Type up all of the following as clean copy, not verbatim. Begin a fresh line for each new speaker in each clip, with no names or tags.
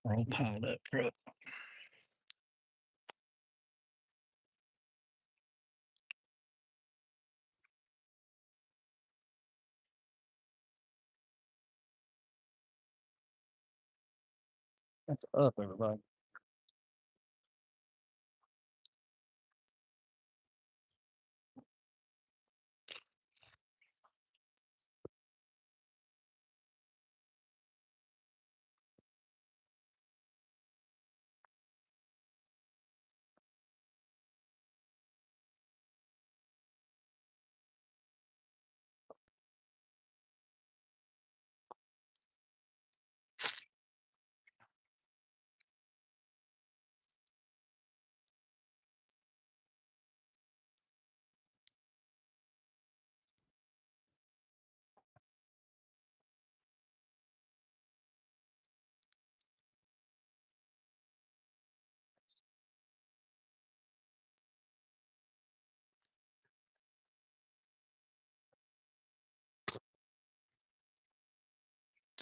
All piled up, bro. That's up, everybody.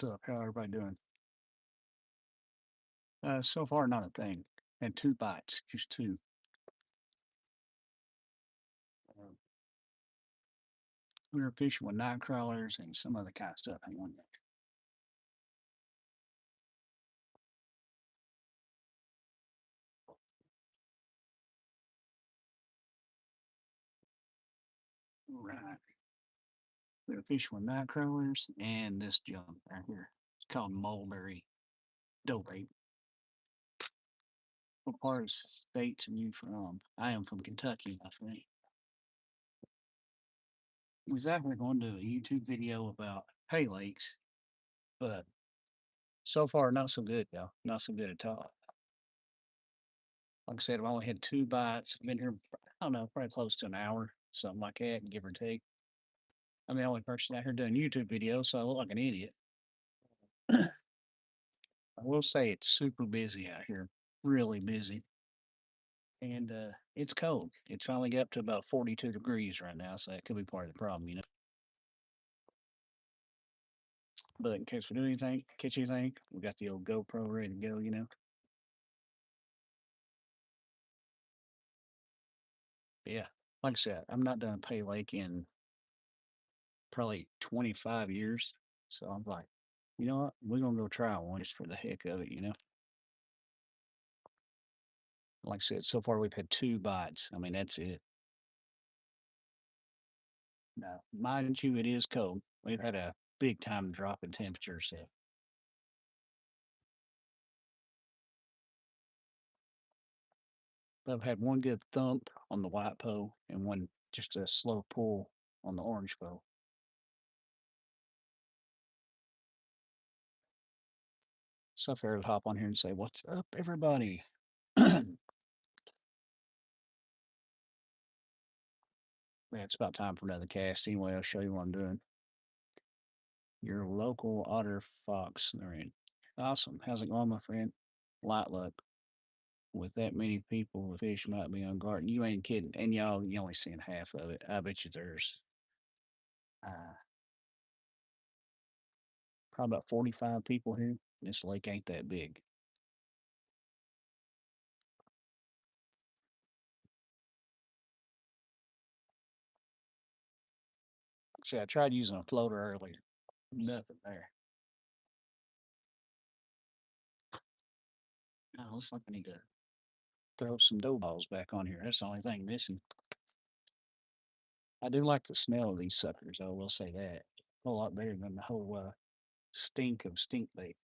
What's up? How everybody doing? So far, not a thing. Had 2 bites, just 2. Um, we were fishing with night crawlers and some other kind of stuff. Hang on. Right. We were fishing with night crawlers and this junk right here. It's called mulberry dough bait. What part of the states are you from? I am from Kentucky, my friend. We was actually going to do a YouTube video about pay lakes, but so far not so good, y'all. Not so good at all. Like I said, I've only had 2 bites. I've been here, I don't know, probably close to an hour, something like that, give or take. I'm the only person out here doing YouTube videos, so I look like an idiot. I will say it's super busy out here, really busy. And it's cold. It's finally got up to about 42 degrees right now, so that could be part of the problem, you know. But in case we do anything, catch anything, we got the old GoPro ready to go, you know. But yeah, like I said, I'm not done Pay Lake in probably 25 years. So I'm like, you know what? We're gonna go try one just for the heck of it, you know. Like I said, so far we've had 2 bites. I mean, that's it. Now, mind you, it is cold. We've had a big time drop in temperature, so but I've had one good thump on the white pole and one just a slow pull on the orange pole. So I figured I'd hop on here and say, "What's up, everybody?" Man, it's about time for another cast. Anyway, I'll show you what I'm doing. Your local otter fox. All right. Awesome. How's it going, my friend? Light luck. With that many people, the fish might be on guard. You ain't kidding. And y'all, you only seen half of it. I bet you there's uh, probably about 45 people here. This lake ain't that big. See, I tried using a floater earlier. Nothing there. Oh, looks like I need to throw some dough balls back on here. That's the only thing missing. I do like the smell of these suckers, I will say that. A whole lot better than the whole stink of stink bait.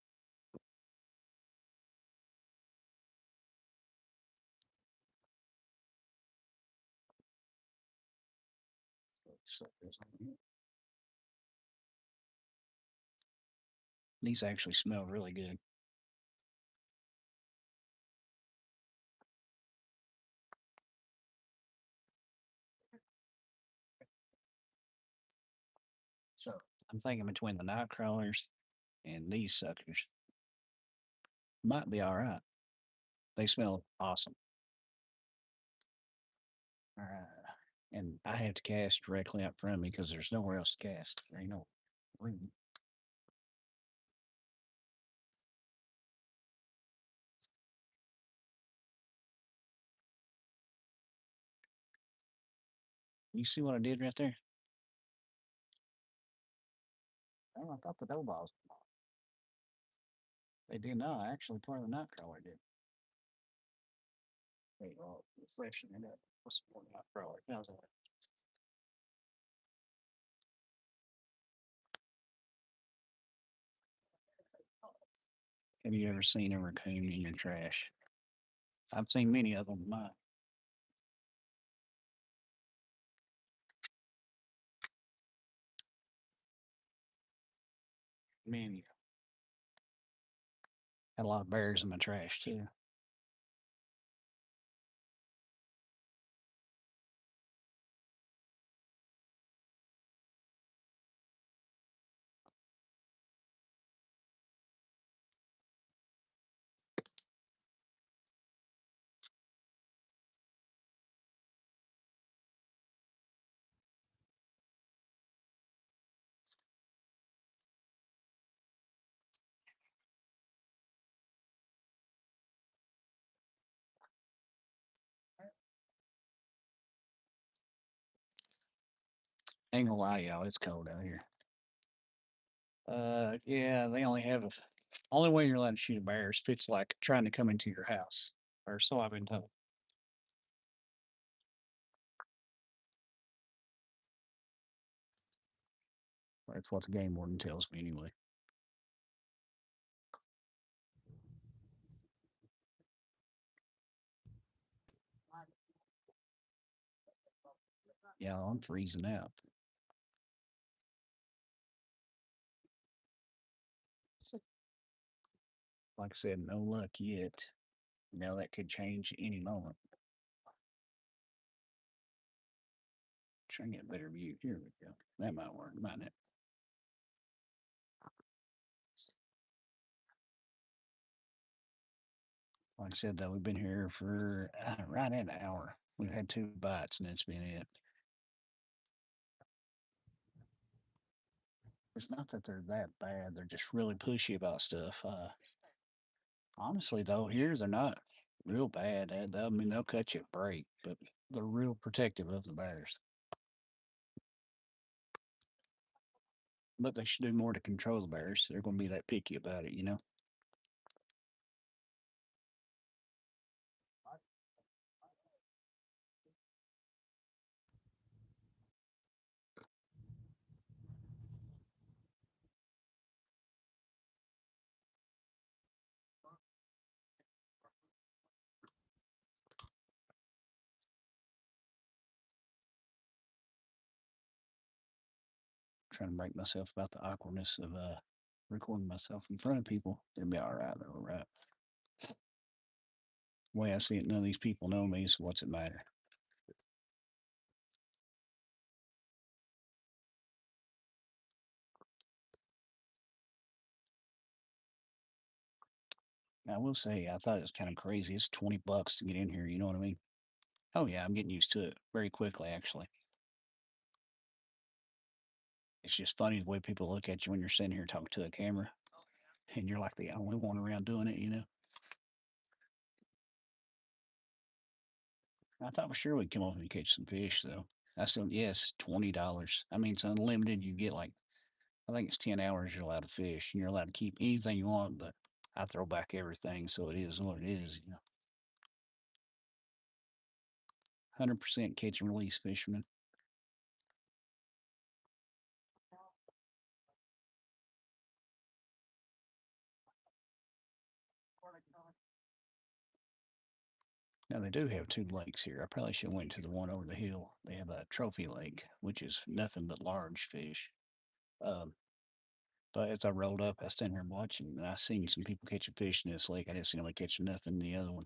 These actually smell really good. So I'm thinking between the night crawlers and these suckers might be all right. They smell awesome. And I have to cast directly out front of me because there's nowhere else to cast. There ain't no room. You see what I did right there? Oh, I thought the dough balls. They did not. Actually, part of the night crawler did. They all freshen it up. What's the point of night crawler? How's that? Have you ever seen a raccoon in your trash? I've seen many of them in mine. Many. Had a lot of bears in my trash too. Ain't gonna lie, y'all, it's cold out here. Yeah, they only have a only way you're allowed to shoot a bear is if it's like trying to come into your house, or so I've been told. That's what the game warden tells me anyway. Yeah, I'm freezing out. Like I said, no luck yet. Now that could change any moment. Try and get a better view. Here we go. That might work, might it? Like I said, though, we've been here for right at an hour. We've had 2 bites, and it's been it. It's not that they're that bad; they're just really pushy about stuff. Honestly, though, here they're not real bad. I mean, they'll cut you a break, but they're real protective of the bears. But they should do more to control the bears. They're going to be that picky about it, you know? Trying to break myself about the awkwardness of recording myself in front of people. It'll be all right, though, right? The way I see it, none of these people know me, so what's it matter? I will say, I thought it was kind of crazy. It's $20 to get in here. You know what I mean? Oh yeah, I'm getting used to it very quickly. Actually, it's just funny the way people look at you when you're sitting here talking to a camera, and you're like the only one around doing it. You know? I thought for sure we'd come over and catch some fish, though. I said, yes, $20. I mean, it's unlimited. You get like, I think it's 10 hours you're allowed to fish, and you're allowed to keep anything you want, but I throw back everything, so it is what it is. 100% catch and release fisherman. Now they do have two lakes here. I probably should have went to the one over the hill. They have a trophy lake, which is nothing but large fish. Um, but as I rolled up, I was standing here watching, and I seen some people catching fish in this lake. I didn't see nobody catching nothing in the other one.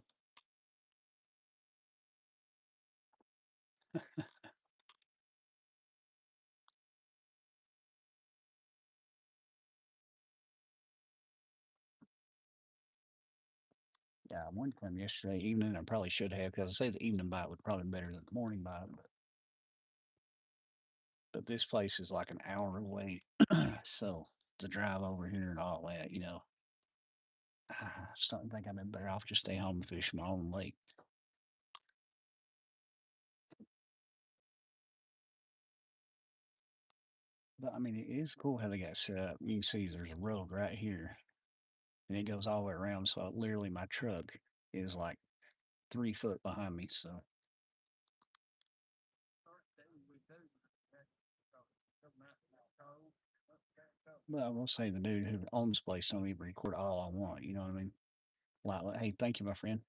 Yeah, I went for them yesterday evening. I probably should have because I say the evening bite was probably better than the morning bite. But this place is like an hour away, so to drive over here and all that, I starting to think I've been better off just stay home and fish my own lake. But I mean, it is cool how they got set up. You can see there's a road right here, and it goes all the way around. So literally, my truck is like 3 foot behind me. So, but I will say the dude who owns the place told me to record all I want. You know what I mean? Like, hey, thank you, my friend.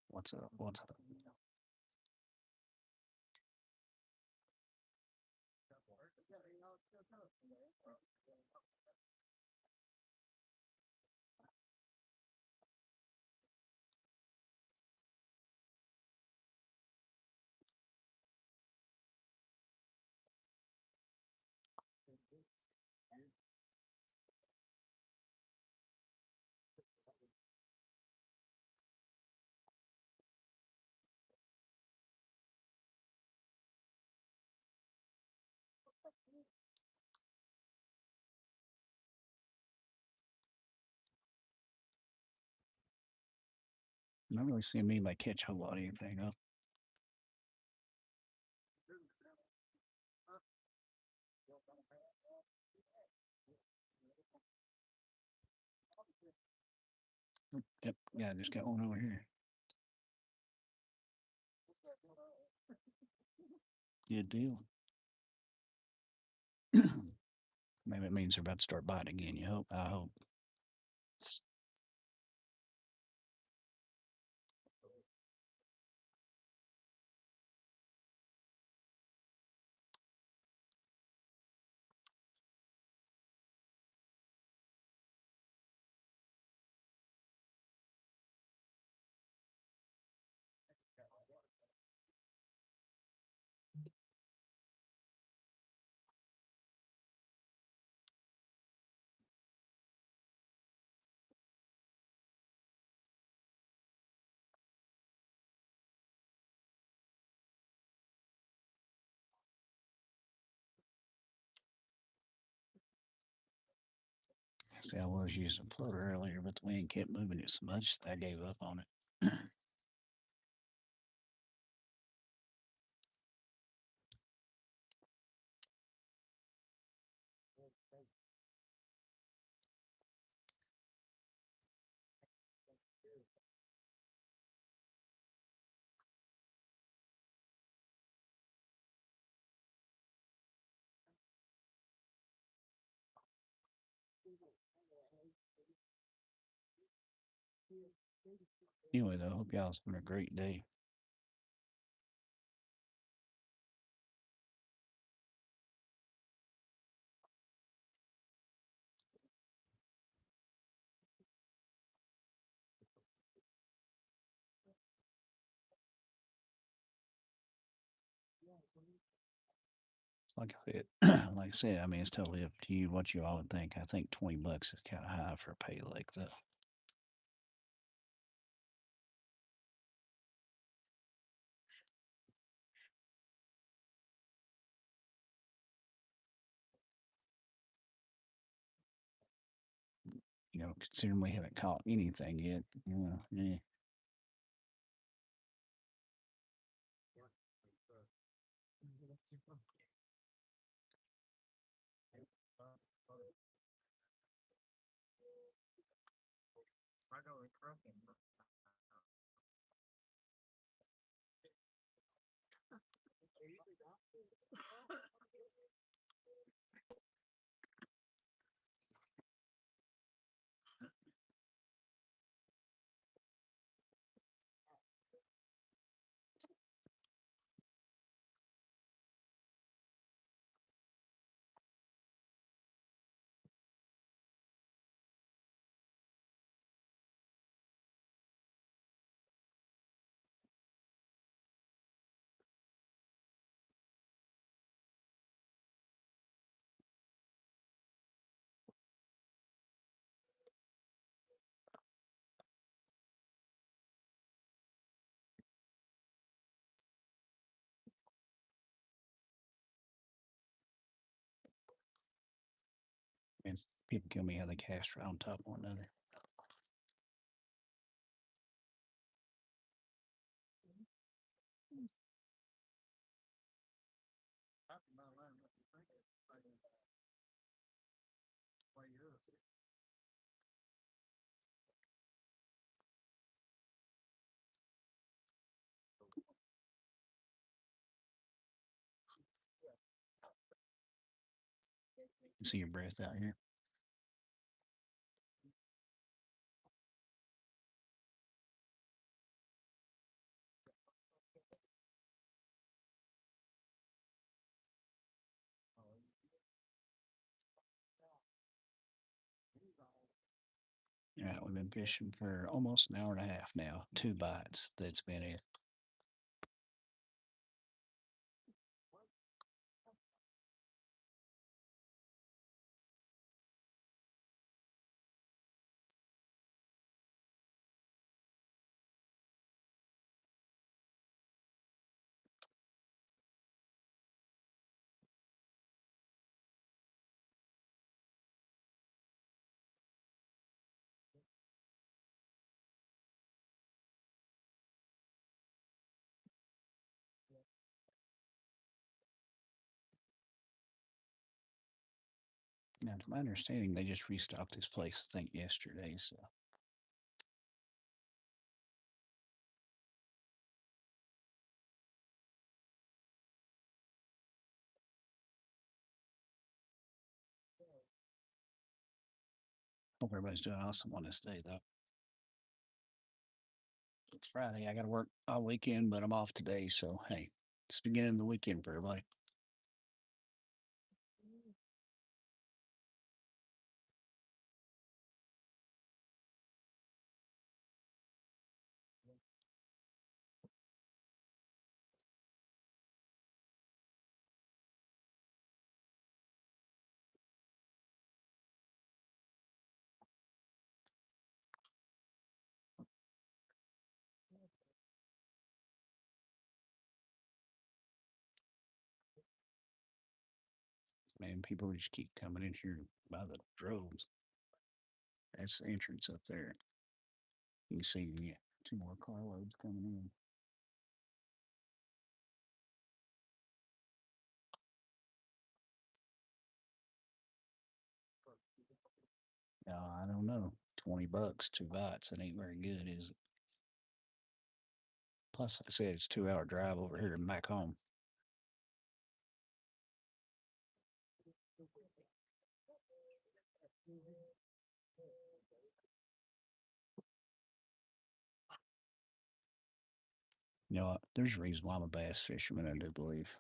What's up? What's up? I'm not really seeing anybody catch a whole lot of anything up. Yep, yeah, I just got one over here. Good deal. Maybe it means they're about to start biting again. You hope. I hope. See, I was using a floater earlier, but the wind kept moving it so much that I gave up on it. Anyway, though, I hope y'all's having a great day. Like I said, like I said, I mean, it's totally up to you what you all would think. I think $20 is kind of high for a pay like that. considering we haven't caught anything yet. Yeah. And people kill me how they cast right on top of one another. You see your breath out here. All right, we've been fishing for almost an hour and a half now. 2 bites. That's been it. Now, to my understanding, they just restocked this place, I think, yesterday. So, hope everybody's doing awesome on this day, though. It's Friday. I got to work all weekend, but I'm off today. So, hey, it's the beginning of the weekend for everybody. Man, people just keep coming in here by the droves. That's the entrance up there. You can see, yeah, 2 more carloads coming in. I don't know. $20, 2 bites. It ain't very good, is it? Plus, like I said, it's a 2-hour drive over here and back home. You know what? There's a reason why I'm a bass fisherman, I do believe.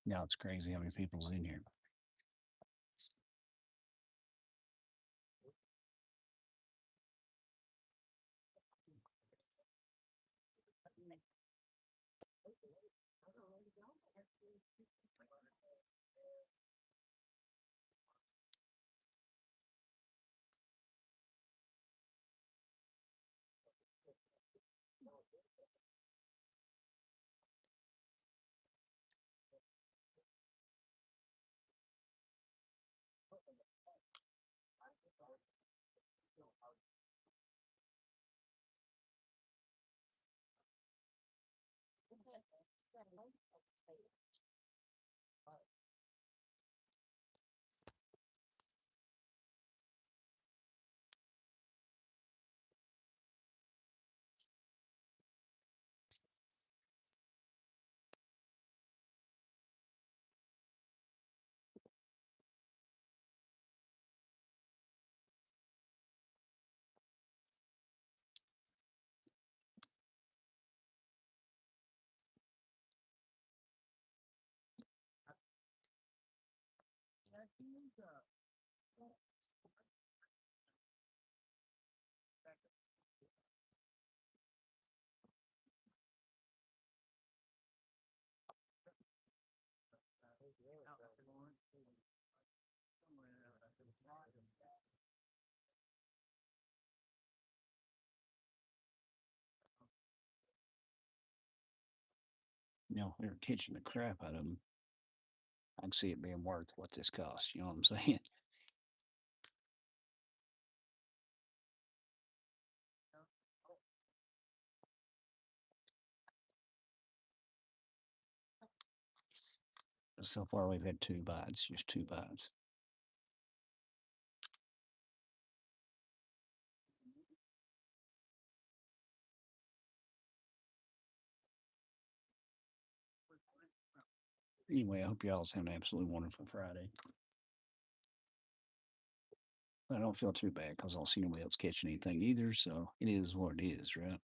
Now it's crazy how many people's in here. They're catching the crap out of them. I can see it being worth what this costs. You know what I'm saying? So far, we've had 2 bites, just 2 bites. Anyway, I hope y'all's having an absolutely wonderful Friday. I don't feel too bad because I don't see nobody else catching anything either. So it is what it is, right?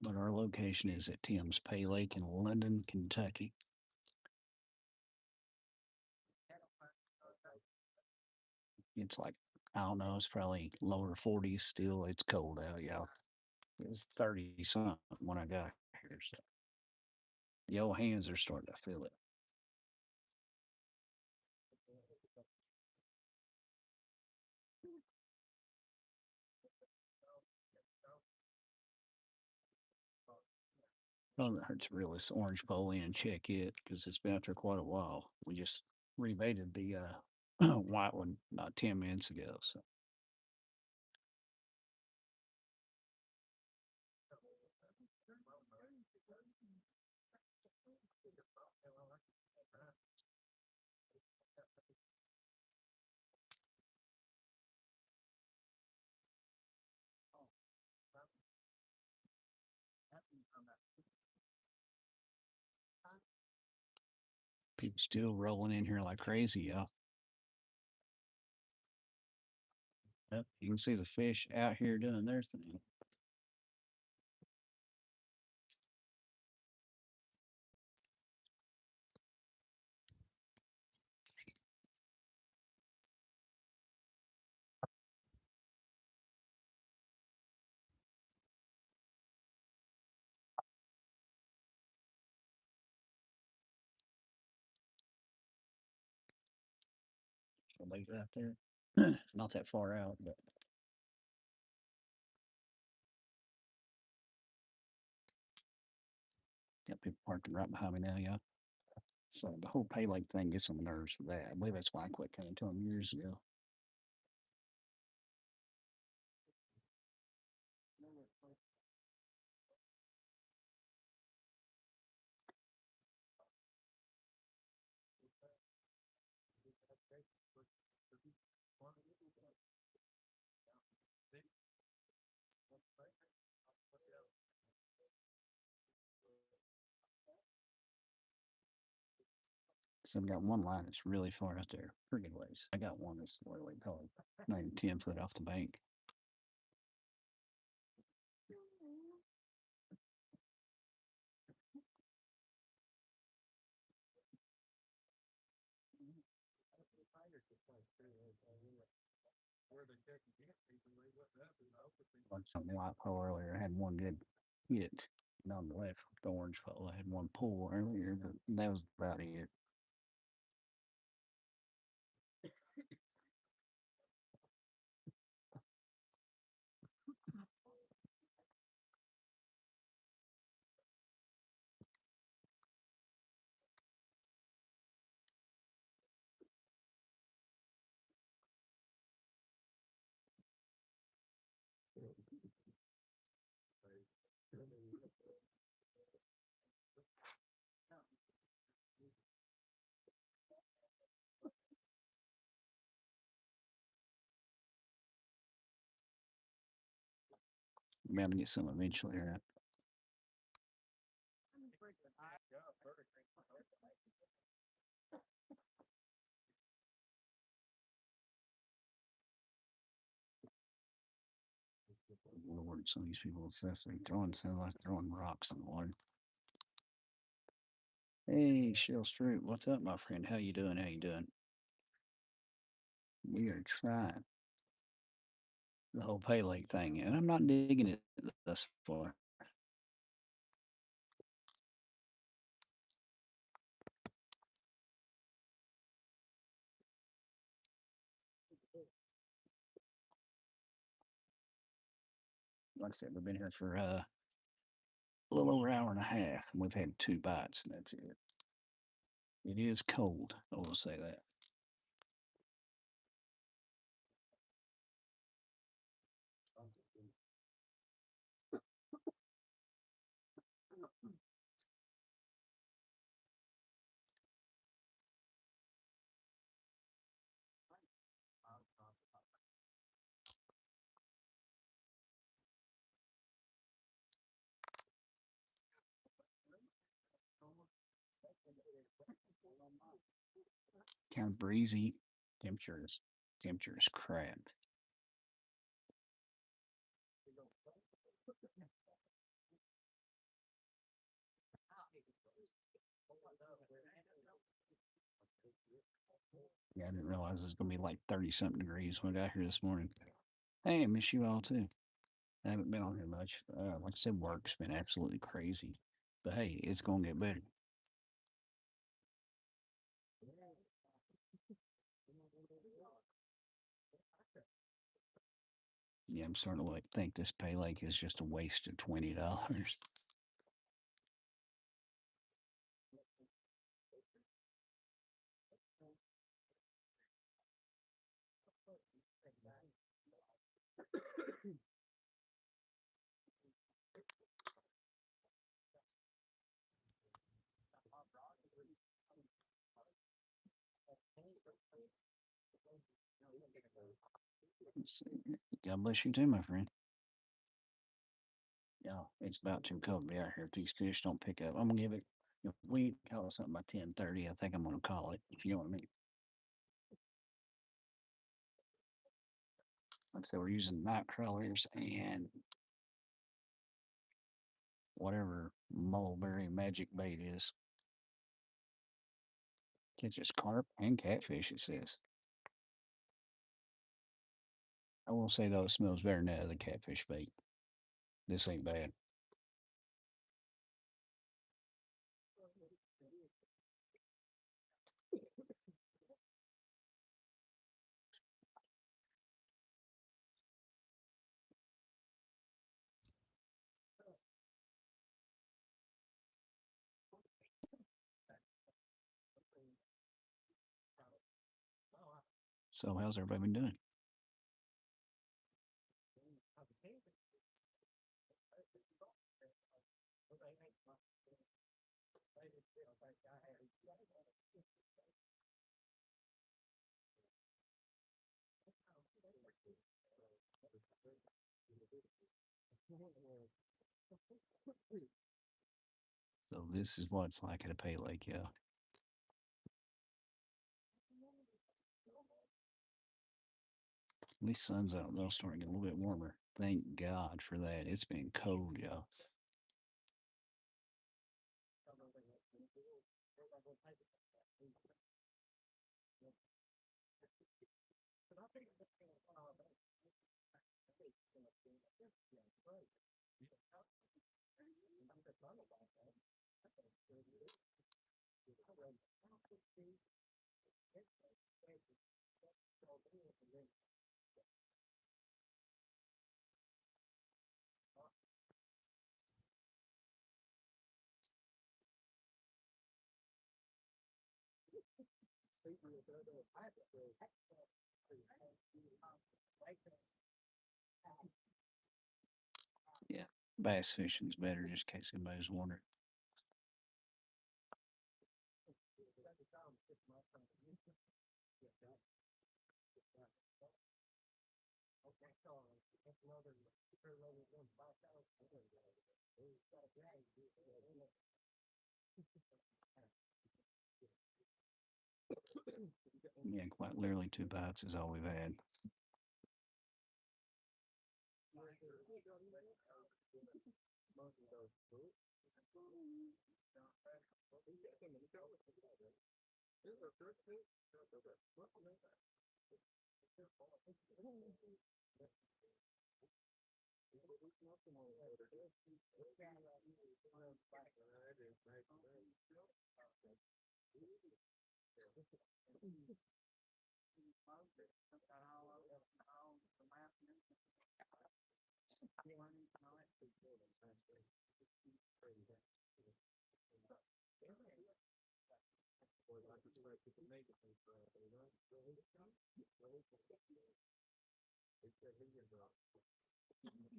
But our location is at Tim's Pay Lake in London, Kentucky. It's like, I don't know, it's probably lower 40s still. It's cold out, y'all. It was 30 something when I got here. So the old hands are starting to feel it. Oh, it hurts to reel this orange pole in and check it because it's been out there quite a while. We just rebaited the white one about 10 minutes ago. So people still rolling in here like crazy, y'all. Yep, you can see the fish out here doing their thing. So leave it out there. It's not that far out, but got people parking right behind me now, yeah. So the whole pay lake thing gets on my nerves for that. I believe that's why I quit coming to them years ago. So I've got one line that's really far out there, pretty good ways. I got one that's literally probably not even 10 foot off the bank. On some white pole earlier, I had one good hit. And on the left, the orange pole, I had one pull earlier, but that was about it. I'm gonna get some eventually, right? Lord, some of these people especially throwing sound like throwing rocks in the water. Hey, Shell Stroop, what's up, my friend? How you doing? How you doing? We are trying the whole paylake thing, and I'm not digging it thus far. Like I said, we've been here for a little over an hour and a half, and we've had 2 bites, and that's it. It is cold, I will say that. Kind of breezy. Temperature is crap. Yeah, I didn't realize it was gonna be like 30 something degrees when I got here this morning. Hey, I miss you all too. I haven't been on here much. Like I said, work's been absolutely crazy. But hey, it's gonna get better. Yeah, I'm starting to like think this pay lake is just a waste of $20. Let's see. God bless you too, my friend. Yeah, it's about too cold to be out here if these fish don't pick up. I'm gonna give it if we call it something by 10:30, I think I'm gonna call it, if you know what I mean. Like I said, we're using night crawlers and whatever mulberry magic bait is. Catches carp and catfish, it says. I will say though, it smells better than that other catfish bait. This ain't bad. So how's everybody been doing? So this is what it's like at a pay lake, yeah. At least sun's out. They'll start getting a little bit warmer. Thank God for that. It's been cold, y'all. Yeah, bass fishing's better, just in case anybody's wondering. Yeah, quite literally 2 bites is all we've had.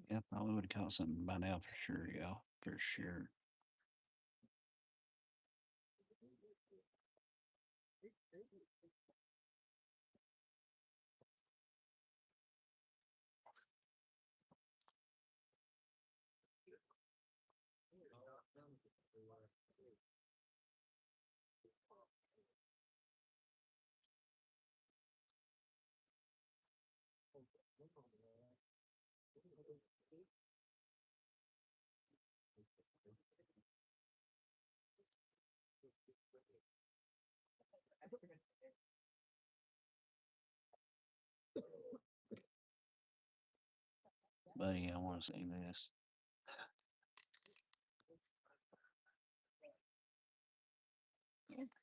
Yeah, probably would have caught something by now for sure, y'all. For sure. Buddy, I want to say this.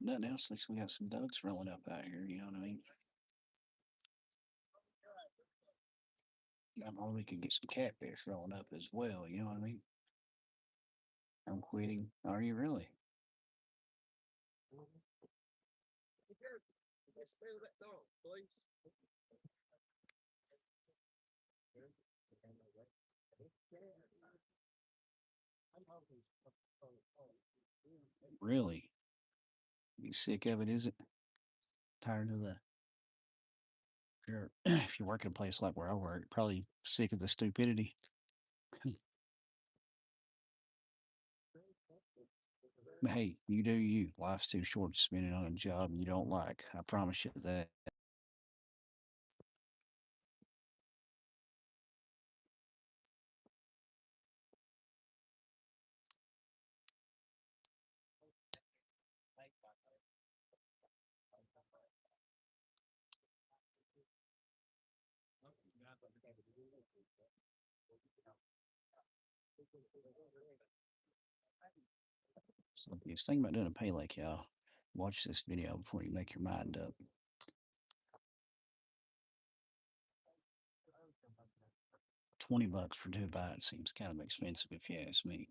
Nothing else, at least we got some ducks rolling up out here, you know what I mean? I'm hoping we could get some catfish rolling up as well, you know what I mean? I'm quitting. Are you really? Really? You sick of it, is it? Tired of the sure. If you work at a place like where I work, probably sick of the stupidity. But hey, you do you. Life's too short to spend it on a job you don't like. I promise you that. So if you're thinking about doing a pay lake, y'all, watch this video before you make your mind up. $20 for 2 bites seems kind of expensive if you ask me.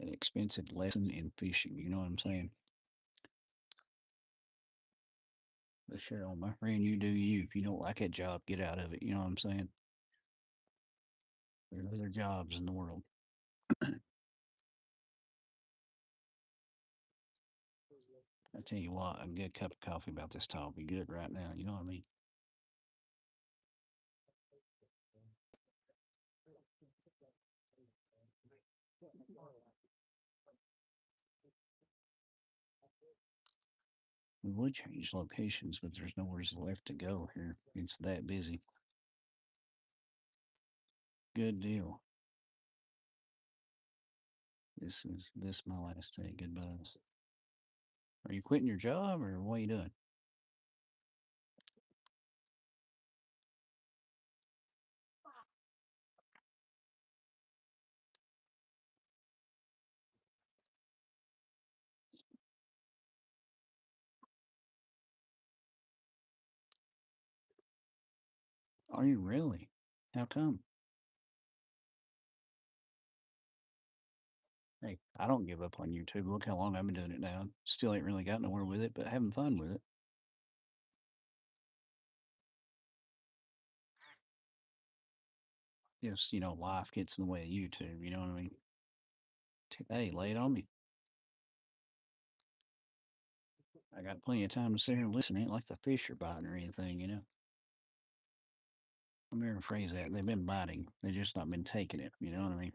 An expensive lesson in fishing, you know what I'm saying? But sure, on my friend, you do you. If you don't like that job, get out of it. You know what I'm saying? There are other jobs in the world. I tell you what, a good cup of coffee about this talk would be good right now. You know what I mean? We would change locations, but there's nowhere left to go here. It's that busy. Good deal. This my last day. Goodbyes. Are you quitting your job or what are you doing? Are you really? How come? Hey, I don't give up on YouTube. Look how long I've been doing it now. Still ain't really got nowhere with it, but having fun with it. Just, life gets in the way of YouTube. You know what I mean? Hey, lay it on me. I got plenty of time to sit here and listen. It ain't like the fish are biting or anything. Let me rephrase that. They've been biting. They've just not been taking it. You know what I mean?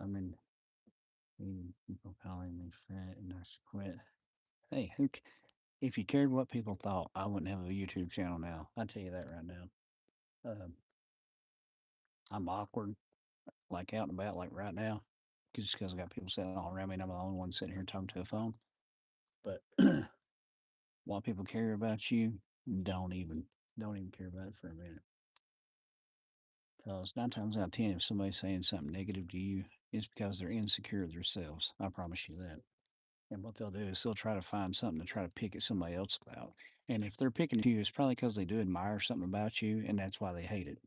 I mean, people calling me fat and I should quit. Hey, if you cared what people thought, I wouldn't have a YouTube channel now. I'll tell you that right now. Um, I'm awkward, like out and about, like right now, just because I got people sitting all around me and I'm the only one sitting here talking to a phone. But what people care about you, don't even, don't even care about it for a minute. Because 9 times out of 10, if somebody's saying something negative to you, it's because they're insecure themselves. I promise you that. And what they'll do is they'll try to find something to try to pick at somebody else about. And if they're picking at you, it's probably because they do admire something about you, and that's why they hate it.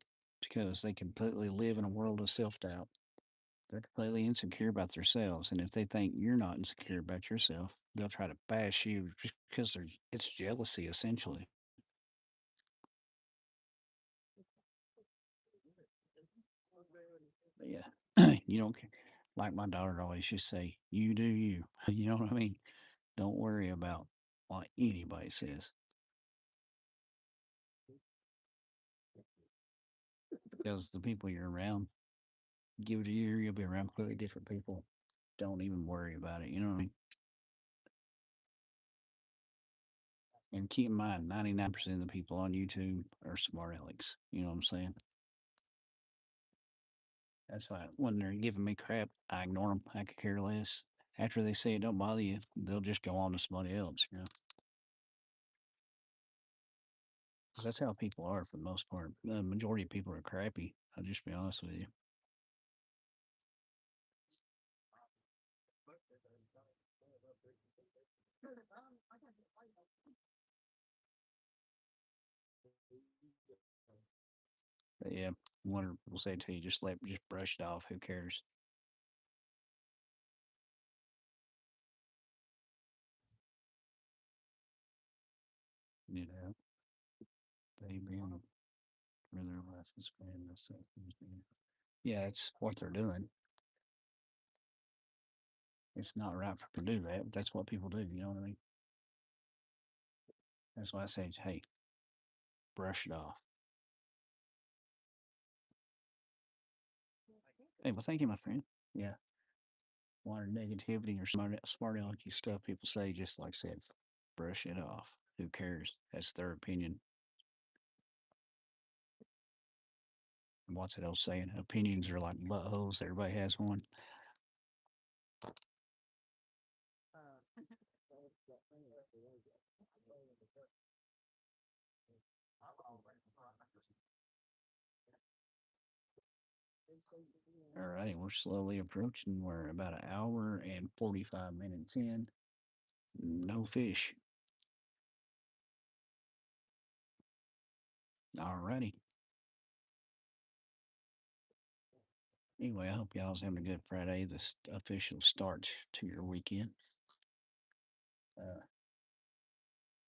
Because they completely live in a world of self doubt. They're completely insecure about themselves. And if they think you're not insecure about yourself, they'll try to bash you just because it's jealousy, essentially. But yeah, you don't care. Like my daughter always used to say, you do you. You know what I mean? Don't worry about what anybody says. Because the people you're around, give it a year, you'll be around completely different people. Don't even worry about it. You know what I mean? And keep in mind, 99% of the people on YouTube are smart alecks. You know what I'm saying? That's why when they're giving me crap, I ignore them. I could care less. After they say it don't bother you, they'll just go on to somebody else. 'Cause that's how people are for the most part. The majority of people are crappy. I'll just be honest with you. But yeah, one will say to you, just brush it off. Who cares? You know, they being where their life is spent. Yeah, it's what they're doing. It's not right for to do that, but that's what people do. You know what I mean? That's why I say, hey, brush it off. Hey, well, thank you, my friend. Yeah, water negativity or smart alecky stuff people say, just like I said, brush it off. Who cares? That's their opinion. What's it else saying? Opinions are like buttholes. Everybody has one. All right, we're slowly approaching. We're about an hour and 45 minutes in. No fish. Alrighty. Anyway, I hope y'all's having a good Friday, the official start to your weekend. Uh,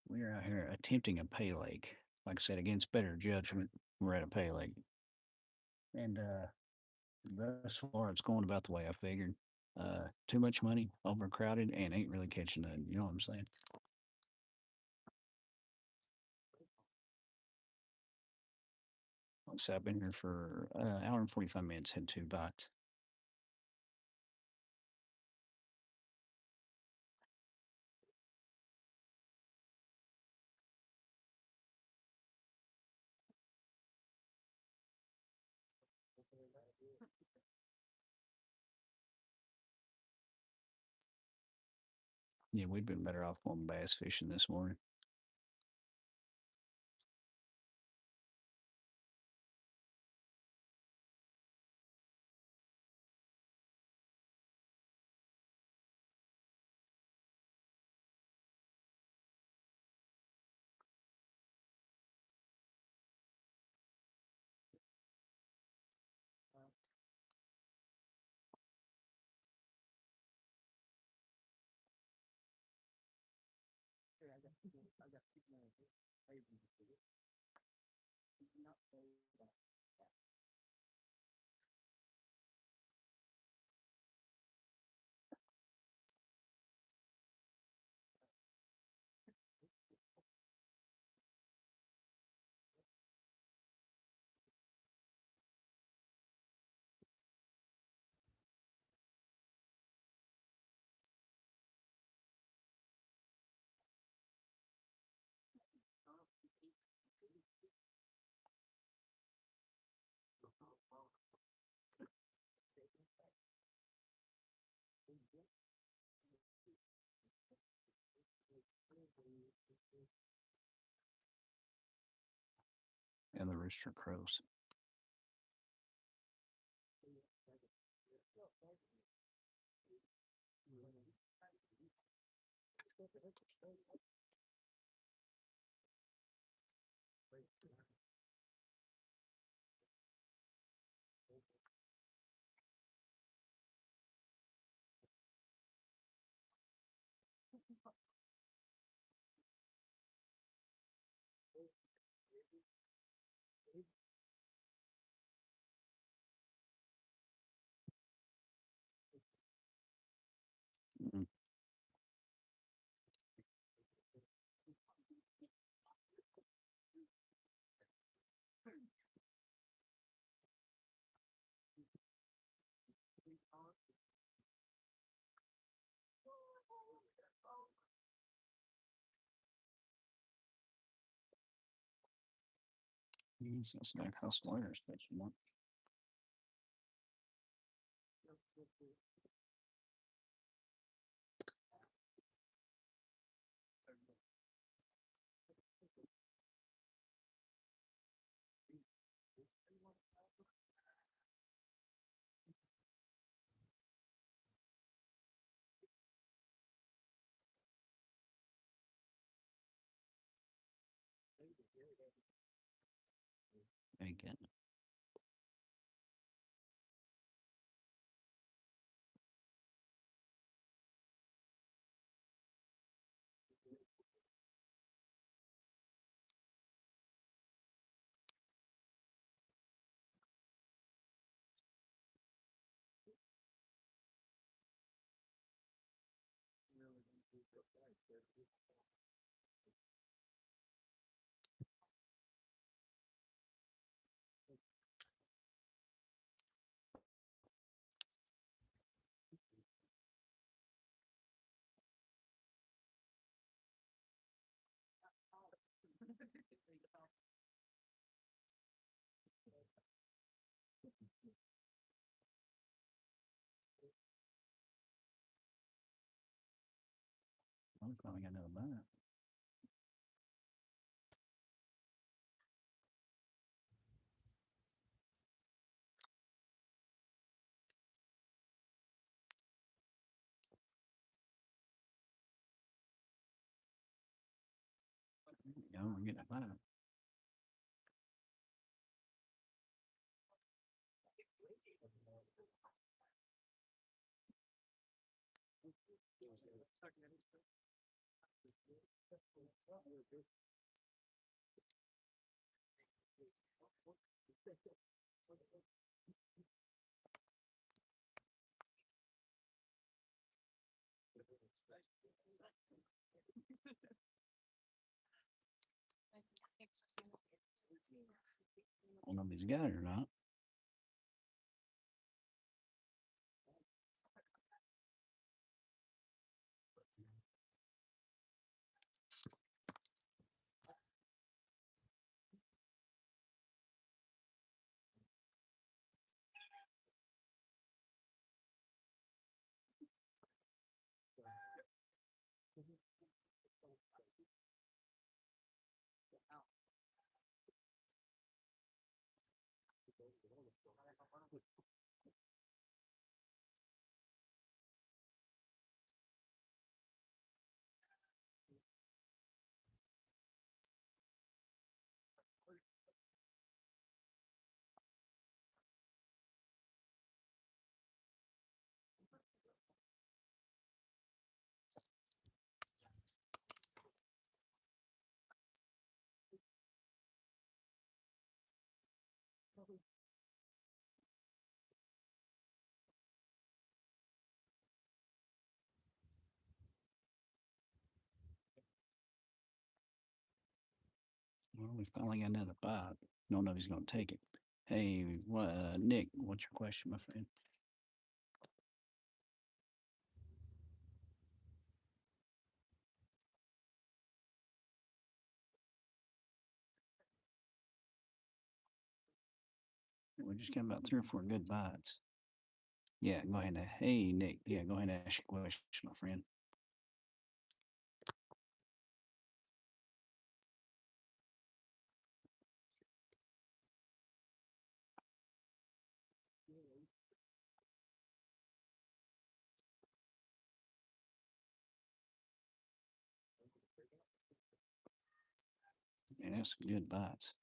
we're out here attempting a pay lake. Like I said, against better judgment, we're at a pay lake. And thus far, it's going about the way I figured. Too much money, overcrowded, and ain't really catching nothing. You know what I'm saying? Like I said, I've been here for an hour and 45 minutes, had 2 bites. Yeah, we'd been better off going bass fishing this morning. And the rooster crows. Mm. Yes, that's not house wires, but you know. Again. I'm probably got another bite. Yeah, we're getting a bite. I don't know if he's got it or not. Well, we finally got another bite. Don't know if he's going to take it. Hey, Nick, what's your question, my friend? We just got about 3 or 4 good bites. Yeah, go ahead. Hey, Nick. Yeah, go ahead and ask your question, my friend. Yeah, that's some good bites.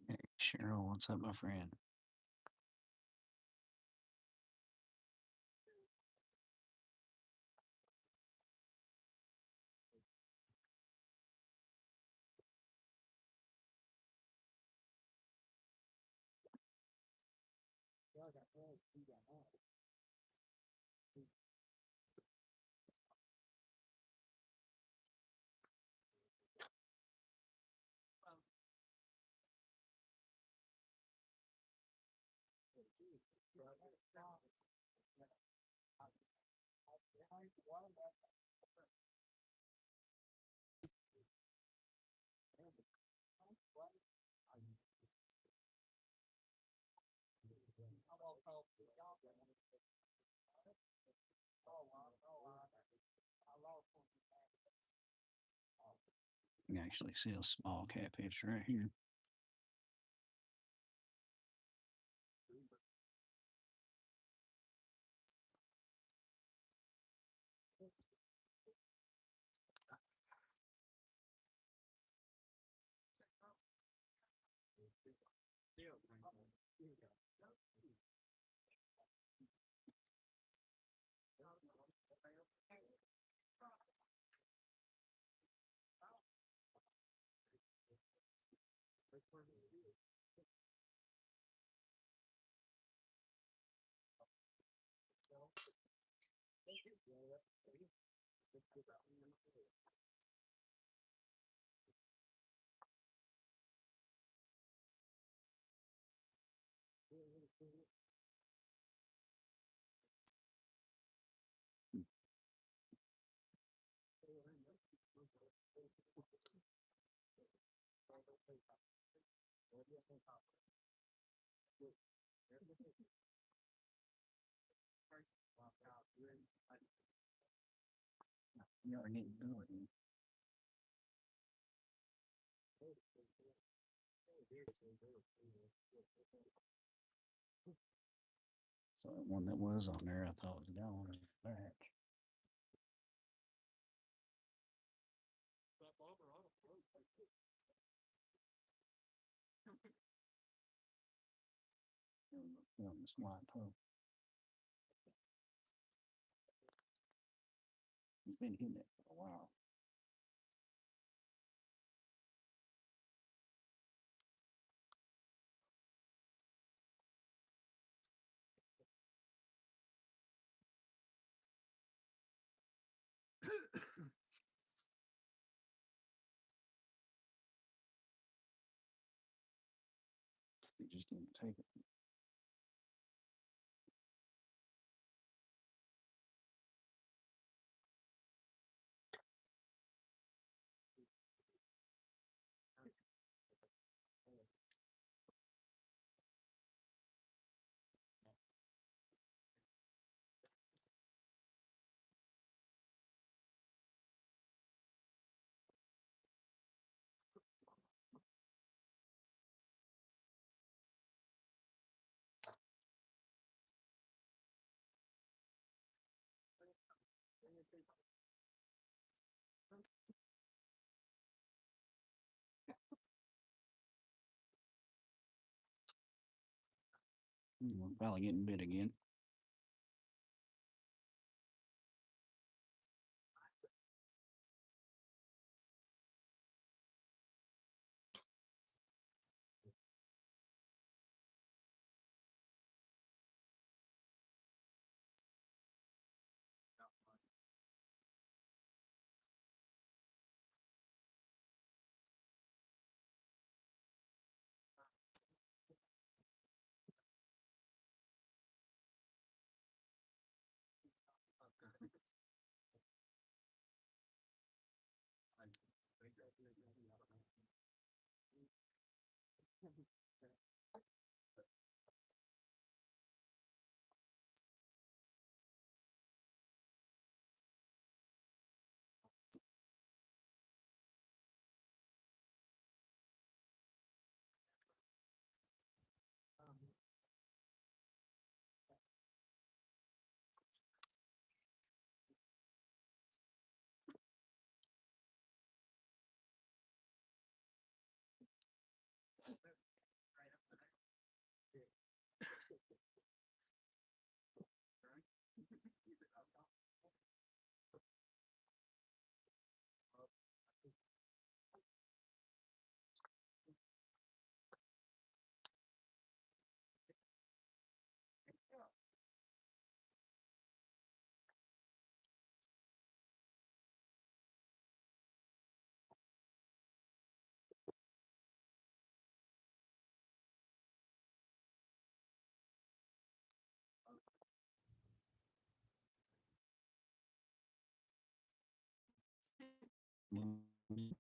Hey, Cheryl, what's up, my friend? You can actually see a small catfish right here. You are getting good. So that one that was on there, I thought was gone. Is back. On this white pole. He's been hitting it for a while. He just didn't take it. We're probably getting bit again.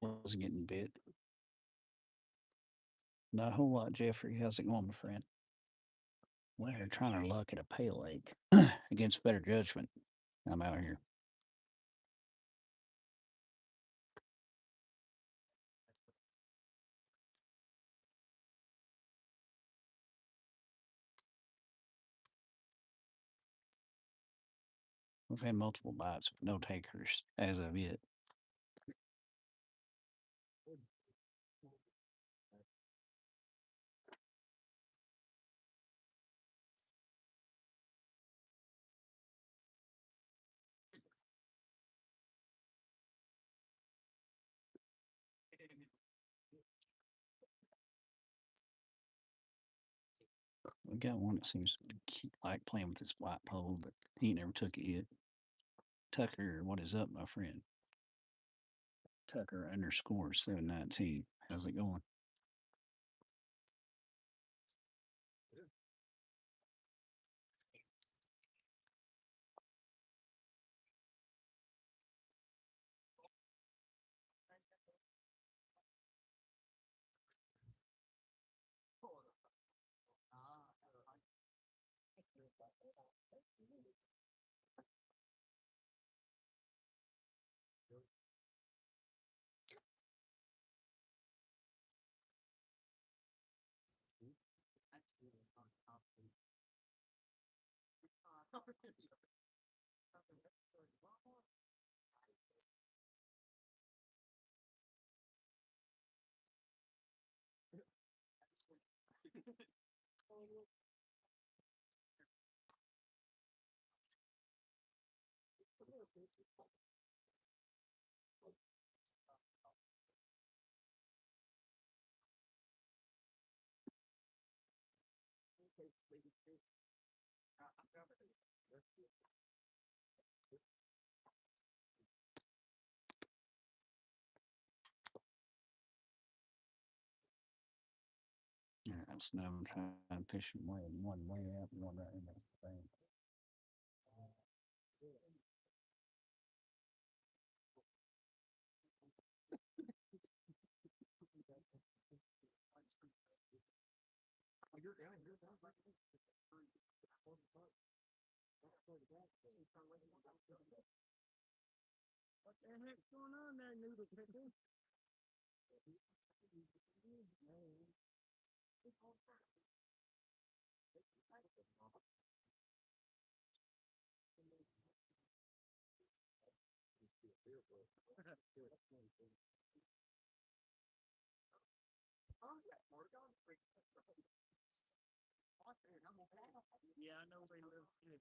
was getting bit. Not a whole lot, Jeffrey. How's it going, my friend? We're trying our luck at a paylake against better judgment. I'm out here. We've had multiple bites, but no takers as of yet. We got one that seems to keep like playing with this white pole, but he never took it yet. Tucker, what is up, my friend? Tucker underscore 719. How's it going? Yeah, that's no trying to fish him way in one way out and one right in the thing. What the heck's going on there, noodle picker? Yeah, I know they live in.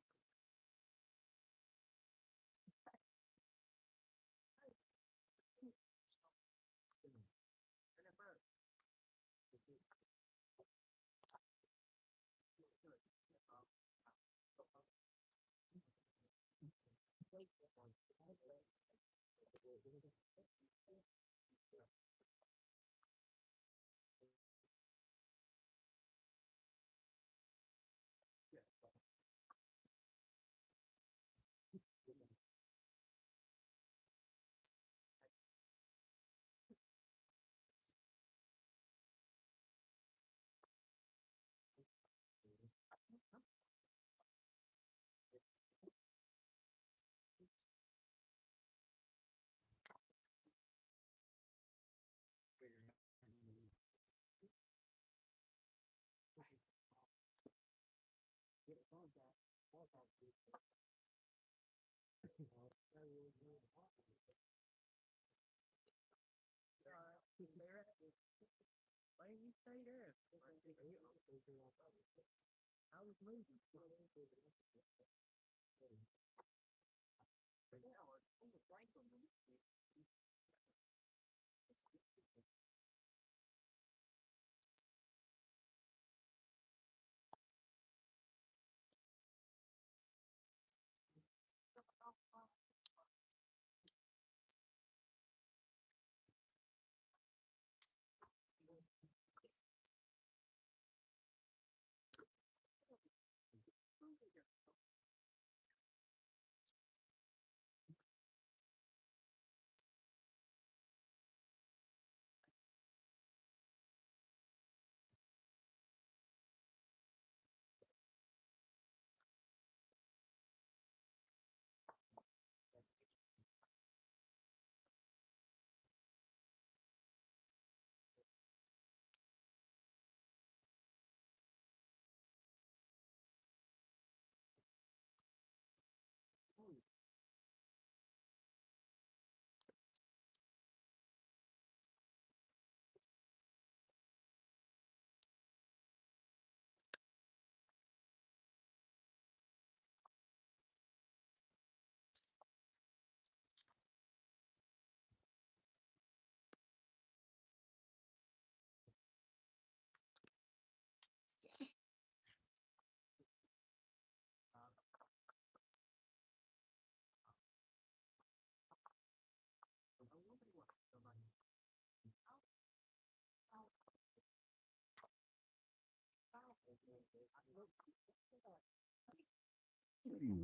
Why didn't you stay there? I was moving.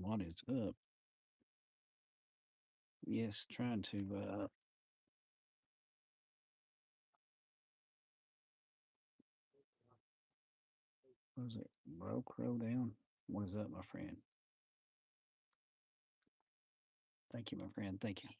What is up? Yes, trying to what was it? Bro crow down? What is up, my friend? Thank you, my friend. Thank you.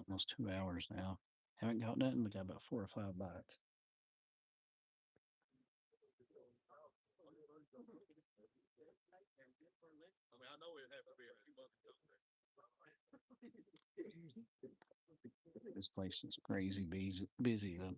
Almost 2 hours now. Haven't got nothing, but got about 4 or 5 bites. This place is crazy busy though.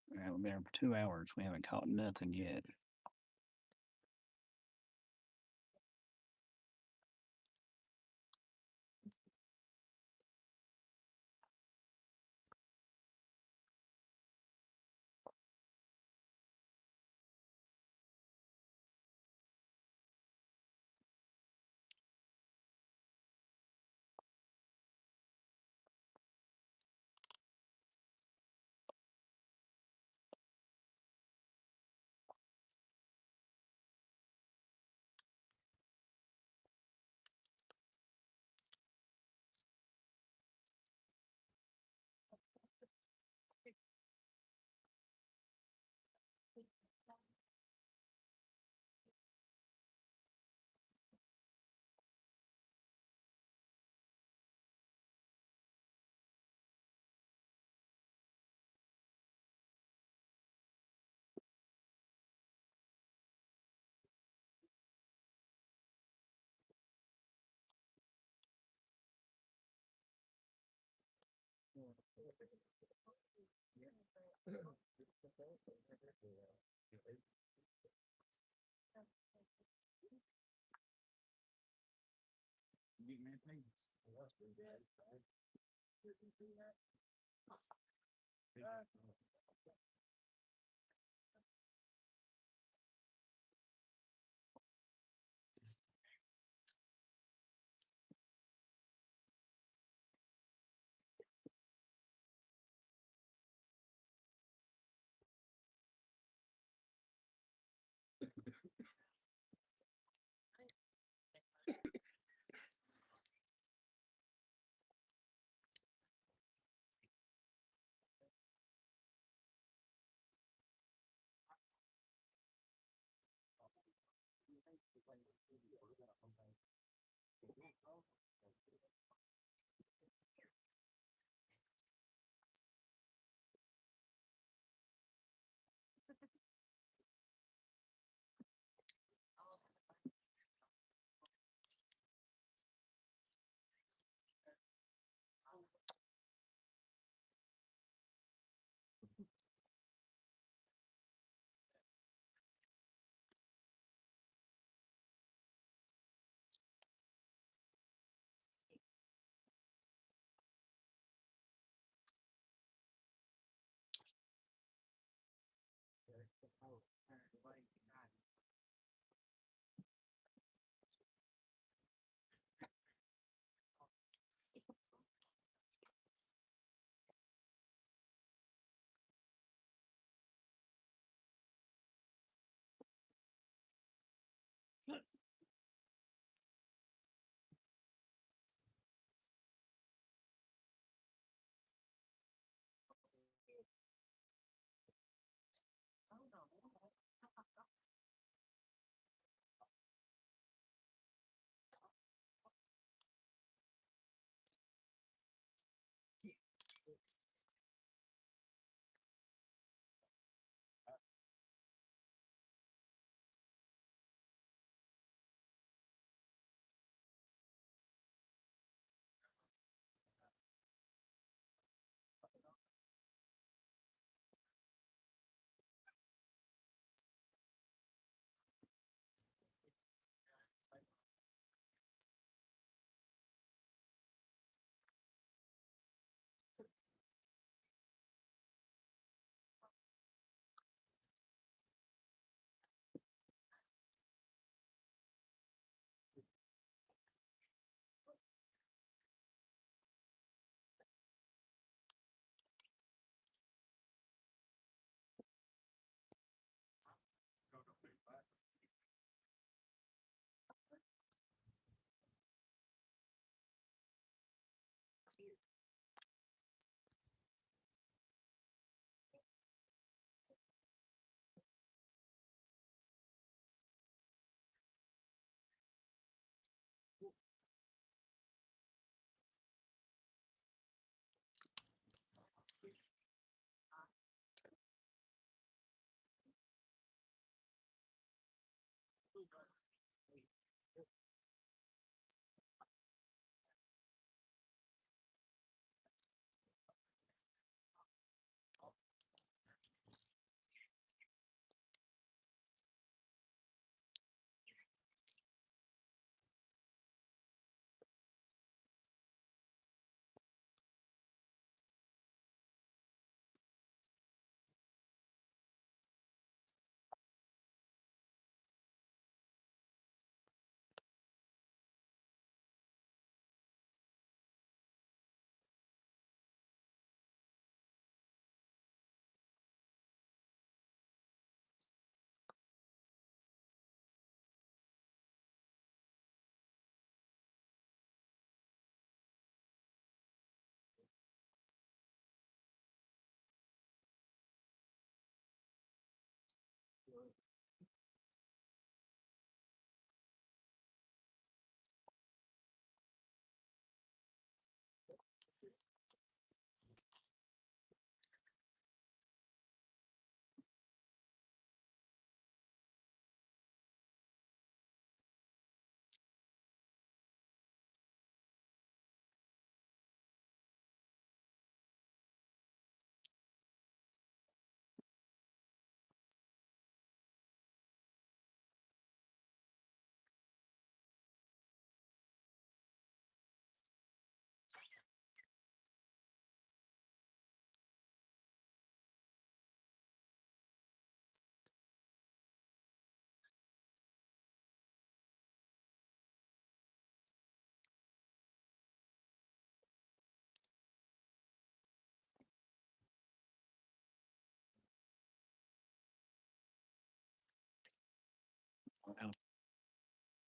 We've been there for 2 hours. We haven't caught nothing yet.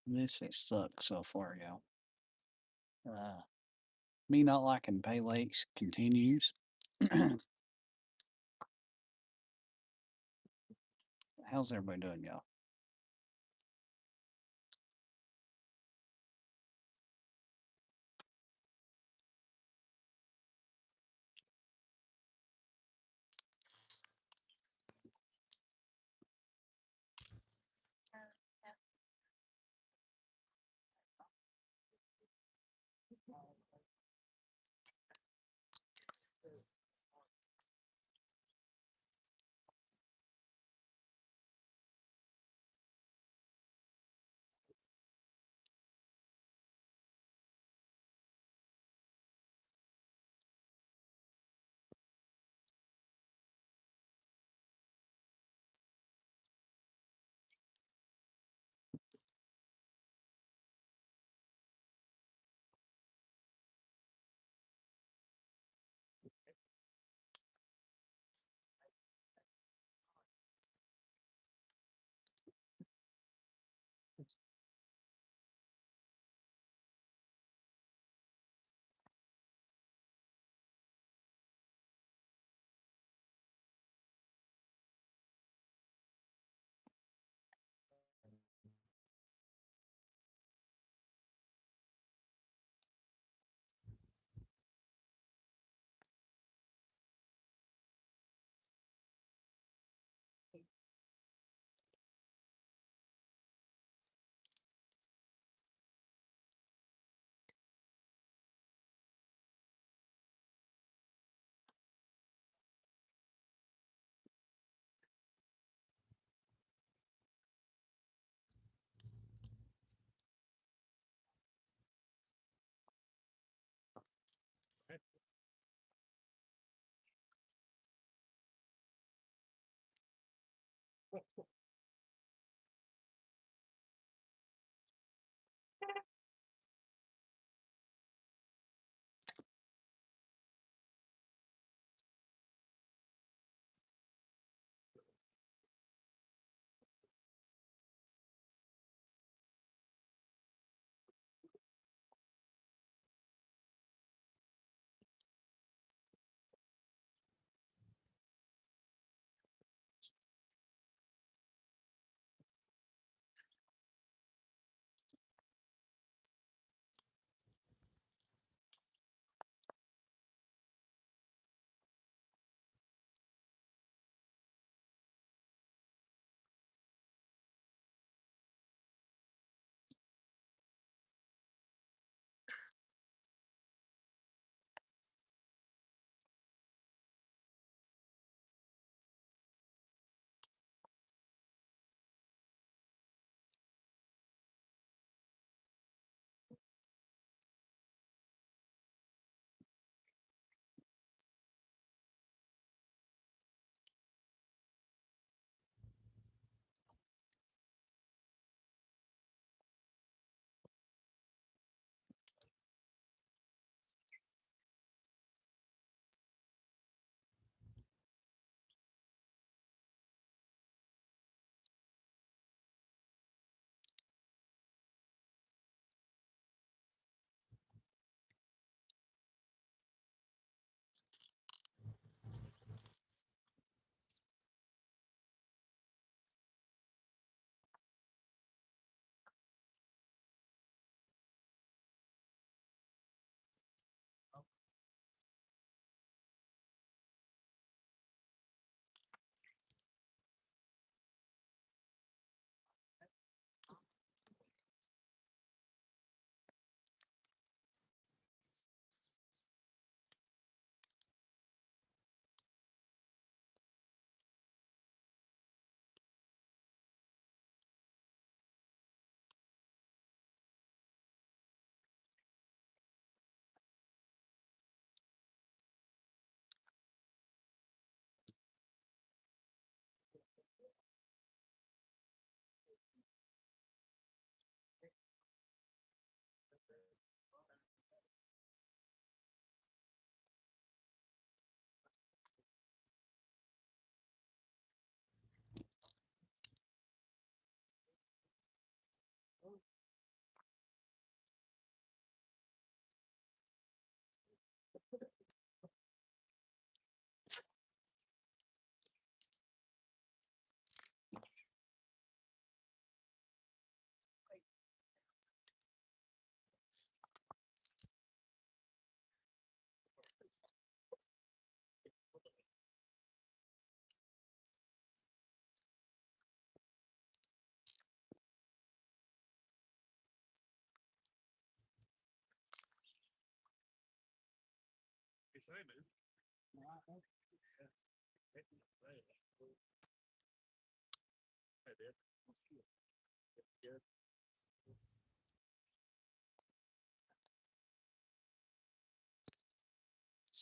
This has sucked so far, y'all. Me not liking pay lakes continues. How's everybody doing, y'all?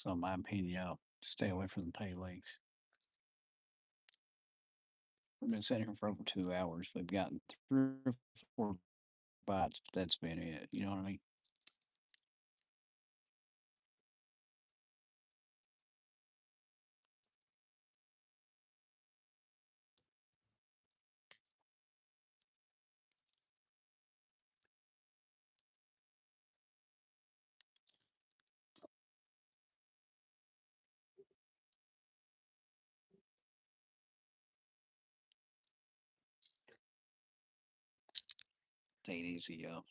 So, in my opinion, y'all stay away from the pay lakes. We've been sitting here for over 2 hours. We've gotten 3 or 4 bites. But that's been it. You know what I mean? Take it easy, y'all.